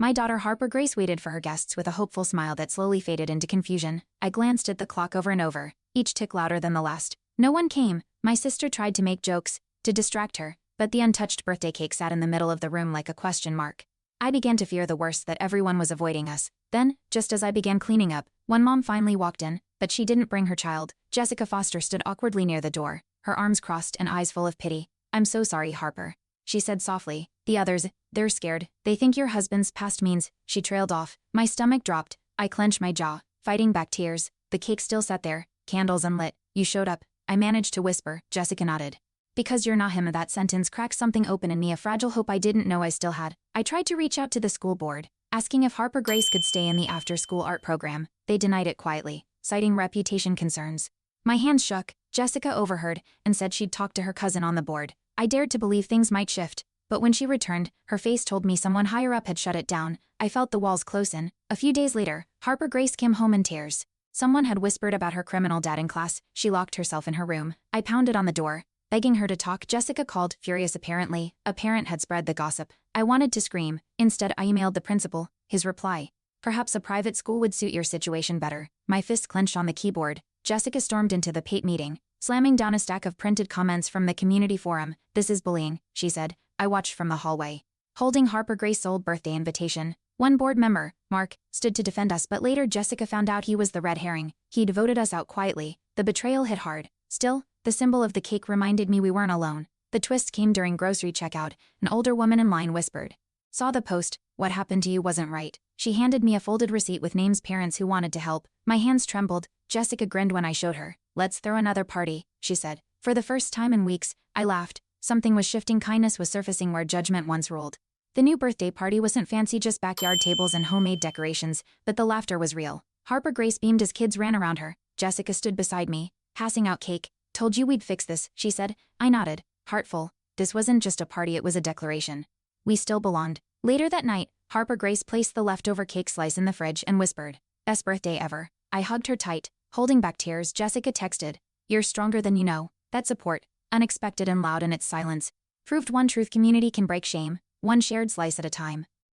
My daughter Harper Grace waited for her guests with a hopeful smile that slowly faded into confusion. I glanced at the clock over and over, each tick louder than the last. No one came. My sister tried to make jokes, to distract her, but the untouched birthday cake sat in the middle of the room like a question mark. I began to fear the worst, that everyone was avoiding us. Then, just as I began cleaning up, one mom finally walked in, but she didn't bring her child. Jessica Foster stood awkwardly near the door, her arms crossed and eyes full of pity. "I'm so sorry, Harper," she said softly. "The others, they're scared. They think your husband's past means." She trailed off. My stomach dropped. I clenched my jaw, fighting back tears. The cake still sat there, candles unlit. "You showed up," I managed to whisper. Jessica nodded. "Because you're not him." That sentence cracked something open in me, a fragile hope I didn't know I still had. I tried to reach out to the school board, asking if Harper Grace could stay in the after-school art program. They denied it quietly, citing reputation concerns. My hands shook. Jessica overheard and said she'd talk to her cousin on the board. I dared to believe things might shift, but when she returned, her face told me someone higher up had shut it down. I felt the walls close in. A few days later, Harper Grace came home in tears. Someone had whispered about her criminal dad in class. She locked herself in her room. I pounded on the door, begging her to talk. Jessica called, furious apparently. A parent had spread the gossip. I wanted to scream. Instead, I emailed the principal. His reply: "Perhaps a private school would suit your situation better." My fists clenched on the keyboard. Jessica stormed into the PATE meeting, slamming down a stack of printed comments from the community forum. "This is bullying," she said. I watched from the hallway, holding Harper Grace's old birthday invitation. One board member, Mark, stood to defend us, but later Jessica found out he was the red herring. He'd voted us out quietly. The betrayal hit hard. Still, the symbol of the cake reminded me we weren't alone. The twist came during grocery checkout. An older woman in line whispered, "Saw the post. What happened to you wasn't right." She handed me a folded receipt with names parents who wanted to help. My hands trembled. Jessica grinned when I showed her. "Let's throw another party," she said. For the first time in weeks, I laughed. Something was shifting. Kindness was surfacing where judgment once ruled. The new birthday party wasn't fancy, just backyard tables and homemade decorations, but the laughter was real. Harper Grace beamed as kids ran around her. Jessica stood beside me, passing out cake. "Told you we'd fix this," she said. I nodded, heartful. This wasn't just a party, it was a declaration. We still belonged. Later that night, Harper Grace placed the leftover cake slice in the fridge and whispered, "Best birthday ever." I hugged her tight, holding back tears. Jessica texted, "You're stronger than you know." That support, unexpected and loud in its silence, proved one truth: community can break shame, one shared slice at a time.